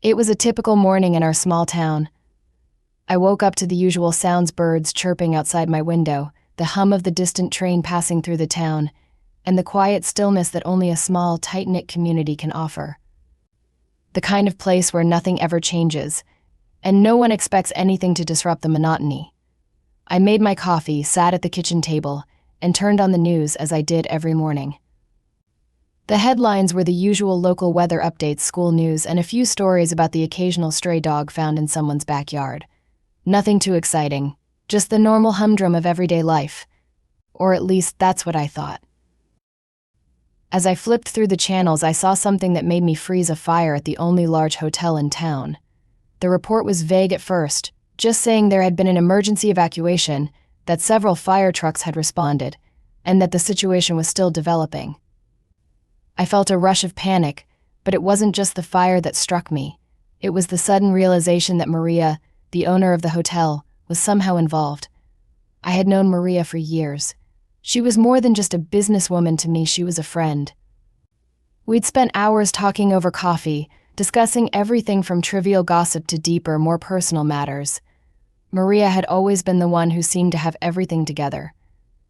It was a typical morning in our small town. I woke up to the usual sounds: birds chirping outside my window, the hum of the distant train passing through the town, and the quiet stillness that only a small, tight-knit community can offer. The kind of place where nothing ever changes, and no one expects anything to disrupt the monotony. I made my coffee, sat at the kitchen table, and turned on the news as I did every morning. The headlines were the usual local weather updates, school news, and a few stories about the occasional stray dog found in someone's backyard. Nothing too exciting, just the normal humdrum of everyday life. Or at least that's what I thought. As I flipped through the channels, I saw something that made me freeze: a fire at the only large hotel in town. The report was vague at first, just saying there had been an emergency evacuation, that several fire trucks had responded, and that the situation was still developing. I felt a rush of panic, but it wasn't just the fire that struck me. It was the sudden realization that Maria, the owner of the hotel, was somehow involved. I had known Maria for years. She was more than just a businesswoman to me, she was a friend. We'd spent hours talking over coffee, discussing everything from trivial gossip to deeper, more personal matters. Maria had always been the one who seemed to have everything together.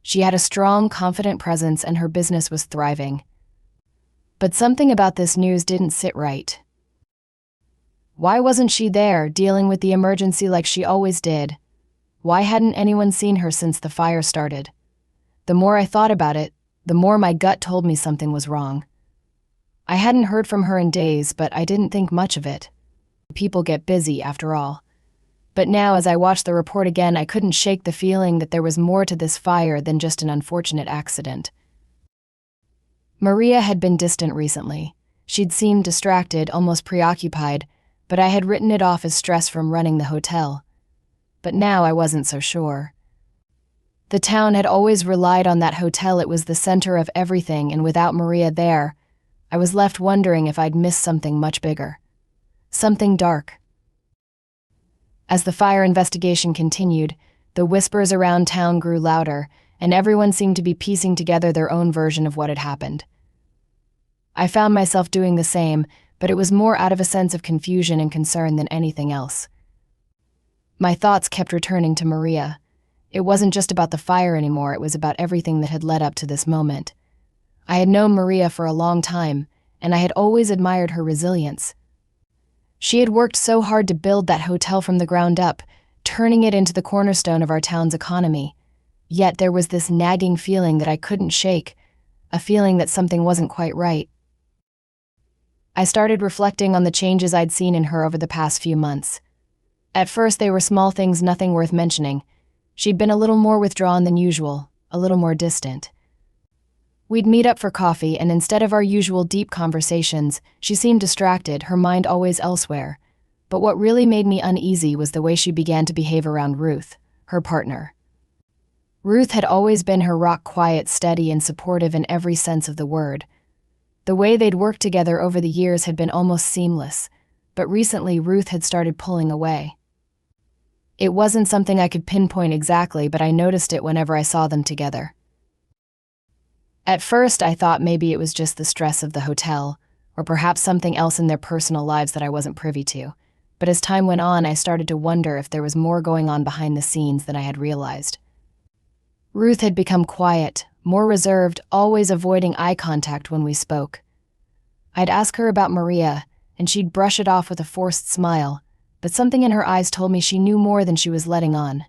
She had a strong, confident presence, and her business was thriving. But something about this news didn't sit right. Why wasn't she there, dealing with the emergency like she always did? Why hadn't anyone seen her since the fire started? The more I thought about it, the more my gut told me something was wrong. I hadn't heard from her in days, but I didn't think much of it. People get busy, after all. But now, as I watched the report again, I couldn't shake the feeling that there was more to this fire than just an unfortunate accident. Maria had been distant recently. She'd seemed distracted, almost preoccupied, but I had written it off as stress from running the hotel. But now I wasn't so sure. The town had always relied on that hotel. It was the center of everything, and without Maria there, I was left wondering if I'd missed something much bigger. Something dark. As the fire investigation continued, the whispers around town grew louder, and everyone seemed to be piecing together their own version of what had happened. I found myself doing the same, but it was more out of a sense of confusion and concern than anything else. My thoughts kept returning to Maria. It wasn't just about the fire anymore, it was about everything that had led up to this moment. I had known Maria for a long time, and I had always admired her resilience. She had worked so hard to build that hotel from the ground up, turning it into the cornerstone of our town's economy. Yet there was this nagging feeling that I couldn't shake, a feeling that something wasn't quite right. I started reflecting on the changes I'd seen in her over the past few months. At first they were small things, nothing worth mentioning. She'd been a little more withdrawn than usual, a little more distant. We'd meet up for coffee, and instead of our usual deep conversations, she seemed distracted, her mind always elsewhere. But what really made me uneasy was the way she began to behave around Ruth, her partner. Ruth had always been her rock, quiet, steady, and supportive in every sense of the word. The way they'd worked together over the years had been almost seamless, but recently Ruth had started pulling away. It wasn't something I could pinpoint exactly, but I noticed it whenever I saw them together. At first, I thought maybe it was just the stress of the hotel, or perhaps something else in their personal lives that I wasn't privy to. But as time went on, I started to wonder if there was more going on behind the scenes than I had realized. Ruth had become quiet, more reserved, always avoiding eye contact when we spoke. I'd ask her about Maria, and she'd brush it off with a forced smile, but something in her eyes told me she knew more than she was letting on.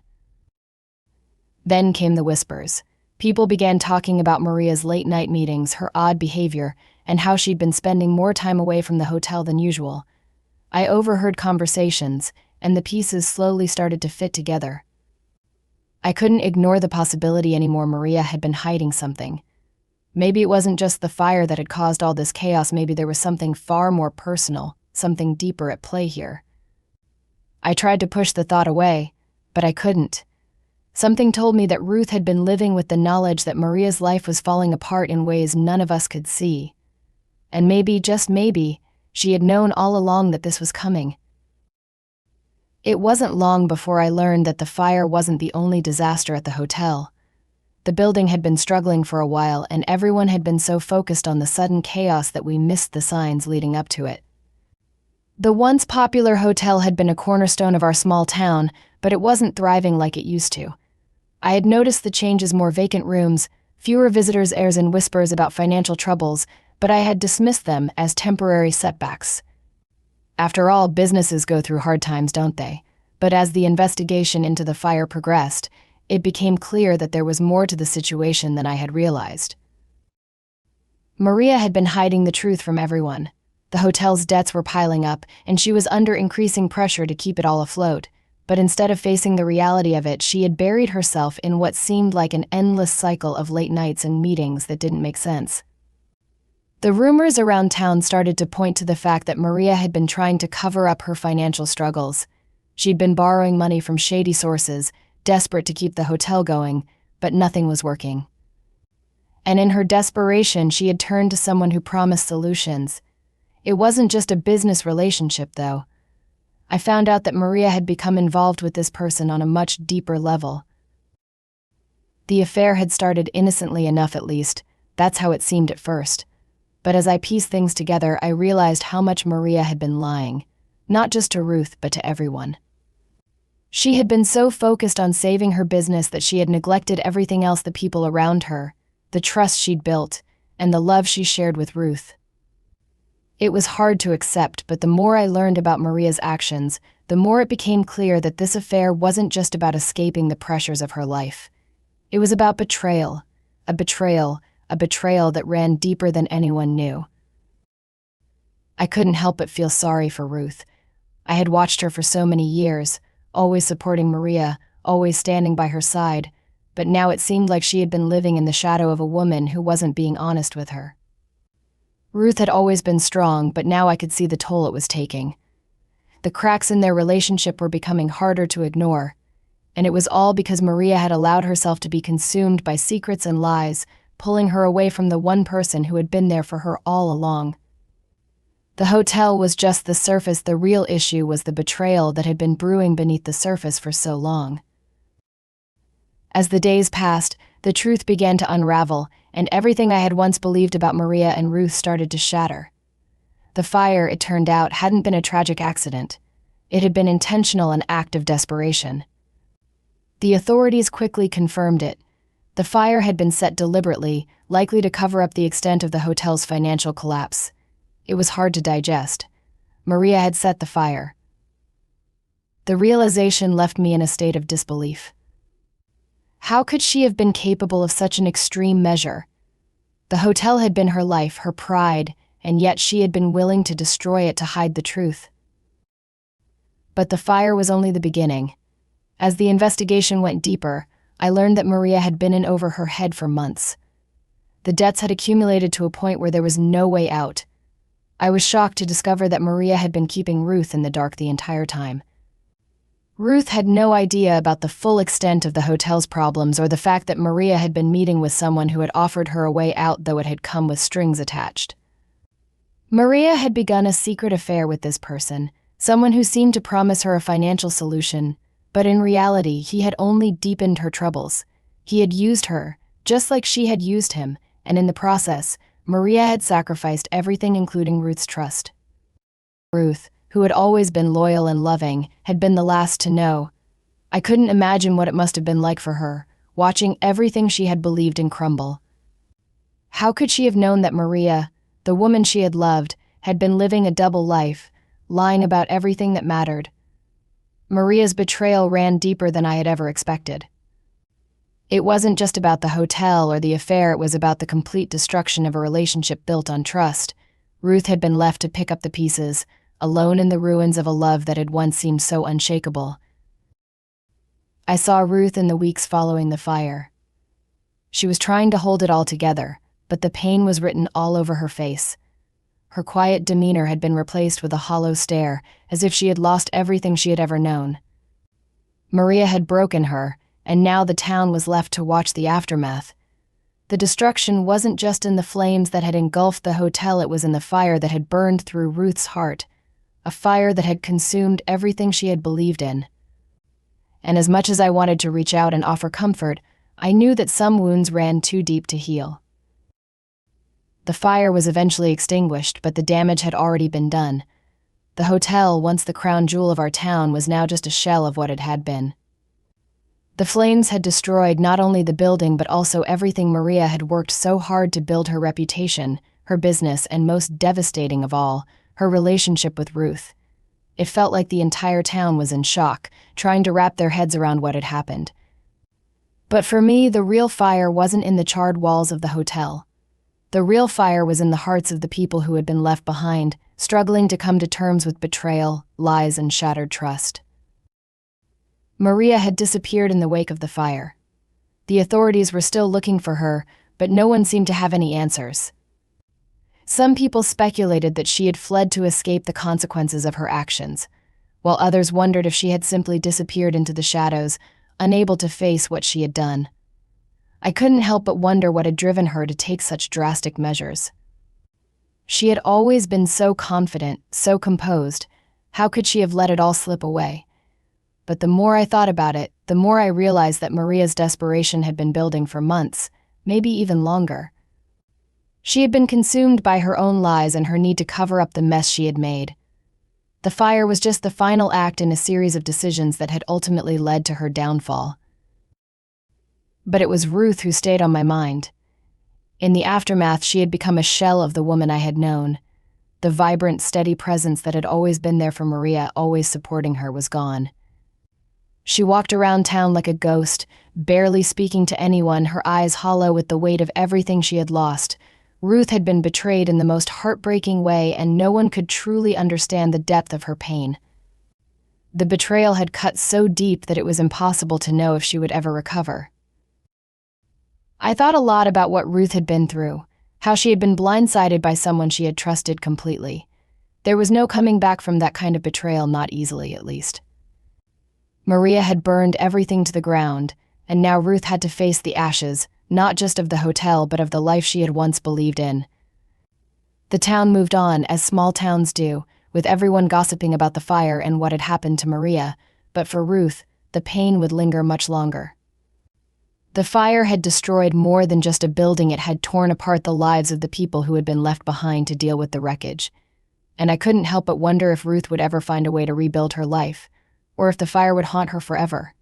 Then came the whispers. People began talking about Maria's late-night meetings, her odd behavior, and how she'd been spending more time away from the hotel than usual. I overheard conversations, and the pieces slowly started to fit together. I couldn't ignore the possibility anymore. Maria had been hiding something. Maybe it wasn't just the fire that had caused all this chaos. Maybe there was something far more personal, something deeper at play here. I tried to push the thought away, but I couldn't. Something told me that Ruth had been living with the knowledge that Maria's life was falling apart in ways none of us could see. And maybe, just maybe, she had known all along that this was coming. It wasn't long before I learned that the fire wasn't the only disaster at the hotel. The building had been struggling for a while, and everyone had been so focused on the sudden chaos that we missed the signs leading up to it. The once popular hotel had been a cornerstone of our small town, but it wasn't thriving like it used to. I had noticed the changes: more vacant rooms, fewer visitors, airs and whispers about financial troubles, but I had dismissed them as temporary setbacks. After all, businesses go through hard times, don't they? But as the investigation into the fire progressed, it became clear that there was more to the situation than I had realized. Maria had been hiding the truth from everyone. The hotel's debts were piling up, and she was under increasing pressure to keep it all afloat. But instead of facing the reality of it, she had buried herself in what seemed like an endless cycle of late nights and meetings that didn't make sense. The rumors around town started to point to the fact that Maria had been trying to cover up her financial struggles. She'd been borrowing money from shady sources, desperate to keep the hotel going, but nothing was working. And in her desperation, she had turned to someone who promised solutions. It wasn't just a business relationship, though. I found out that Maria had become involved with this person on a much deeper level. The affair had started innocently enough, at least. That's how it seemed at first. But as I pieced things together, I realized how much Maria had been lying, not just to Ruth, but to everyone. She had been so focused on saving her business that she had neglected everything else: the people around her, the trust she'd built, and the love she shared with Ruth. It was hard to accept, but the more I learned about Maria's actions, the more it became clear that this affair wasn't just about escaping the pressures of her life. It was about betrayal, a betrayal that ran deeper than anyone knew. I couldn't help but feel sorry for Ruth. I had watched her for so many years, always supporting Maria, always standing by her side, but now it seemed like she had been living in the shadow of a woman who wasn't being honest with her. Ruth had always been strong, but now I could see the toll it was taking. The cracks in their relationship were becoming harder to ignore, and it was all because Maria had allowed herself to be consumed by secrets and lies, pulling her away from the one person who had been there for her all along. The hotel was just the surface. The real issue was the betrayal that had been brewing beneath the surface for so long. As the days passed, the truth began to unravel, and everything I had once believed about Maria and Ruth started to shatter. The fire, it turned out, hadn't been a tragic accident. It had been intentional, an act of desperation. The authorities quickly confirmed it. The fire had been set deliberately, likely to cover up the extent of the hotel's financial collapse. It was hard to digest. Maria had set the fire. The realization left me in a state of disbelief. How could she have been capable of such an extreme measure? The hotel had been her life, her pride, and yet she had been willing to destroy it to hide the truth. But the fire was only the beginning. As the investigation went deeper, I learned that Maria had been in over her head for months. The debts had accumulated to a point where there was no way out. I was shocked to discover that Maria had been keeping Ruth in the dark the entire time. Ruth had no idea about the full extent of the hotel's problems or the fact that Maria had been meeting with someone who had offered her a way out, though it had come with strings attached. Maria had begun a secret affair with this person, someone who seemed to promise her a financial solution, but in reality, he had only deepened her troubles. He had used her, just like she had used him, and in the process, Maria had sacrificed everything, including Ruth's trust. Ruth, who had always been loyal and loving, had been the last to know. I couldn't imagine what it must have been like for her, watching everything she had believed in crumble. How could she have known that Maria, the woman she had loved, had been living a double life, lying about everything that mattered? Maria's betrayal ran deeper than I had ever expected. It wasn't just about the hotel or the affair, it was about the complete destruction of a relationship built on trust. Ruth had been left to pick up the pieces, alone in the ruins of a love that had once seemed so unshakable. I saw Ruth in the weeks following the fire. She was trying to hold it all together, but the pain was written all over her face. Her quiet demeanor had been replaced with a hollow stare, as if she had lost everything she had ever known. Maria had broken her, and now the town was left to watch the aftermath. The destruction wasn't just in the flames that had engulfed the hotel, it was in the fire that had burned through Ruth's heart, a fire that had consumed everything she had believed in. And as much as I wanted to reach out and offer comfort, I knew that some wounds ran too deep to heal. The fire was eventually extinguished, but the damage had already been done. The hotel, once the crown jewel of our town, was now just a shell of what it had been. The flames had destroyed not only the building but also everything Maria had worked so hard to build: her reputation, her business, and most devastating of all, her relationship with Ruth. It felt like the entire town was in shock, trying to wrap their heads around what had happened. But for me, the real fire wasn't in the charred walls of the hotel. The real fire was in the hearts of the people who had been left behind, struggling to come to terms with betrayal, lies, and shattered trust. Maria had disappeared in the wake of the fire. The authorities were still looking for her, but no one seemed to have any answers. Some people speculated that she had fled to escape the consequences of her actions, while others wondered if she had simply disappeared into the shadows, unable to face what she had done. I couldn't help but wonder what had driven her to take such drastic measures. She had always been so confident, so composed. How could she have let it all slip away? But the more I thought about it, the more I realized that Maria's desperation had been building for months, maybe even longer. She had been consumed by her own lies and her need to cover up the mess she had made. The fire was just the final act in a series of decisions that had ultimately led to her downfall. But it was Ruth who stayed on my mind. In the aftermath, she had become a shell of the woman I had known. The vibrant, steady presence that had always been there for Maria, always supporting her, was gone. She walked around town like a ghost, barely speaking to anyone, her eyes hollow with the weight of everything she had lost. Ruth had been betrayed in the most heartbreaking way, and no one could truly understand the depth of her pain. The betrayal had cut so deep that it was impossible to know if she would ever recover. I thought a lot about what Ruth had been through, how she had been blindsided by someone she had trusted completely. There was no coming back from that kind of betrayal, not easily at least. Maria had burned everything to the ground, and now Ruth had to face the ashes, not just of the hotel but of the life she had once believed in. The town moved on, as small towns do, with everyone gossiping about the fire and what had happened to Maria, but for Ruth, the pain would linger much longer. The fire had destroyed more than just a building. It had torn apart the lives of the people who had been left behind to deal with the wreckage. And I couldn't help but wonder if Ruth would ever find a way to rebuild her life, or if the fire would haunt her forever.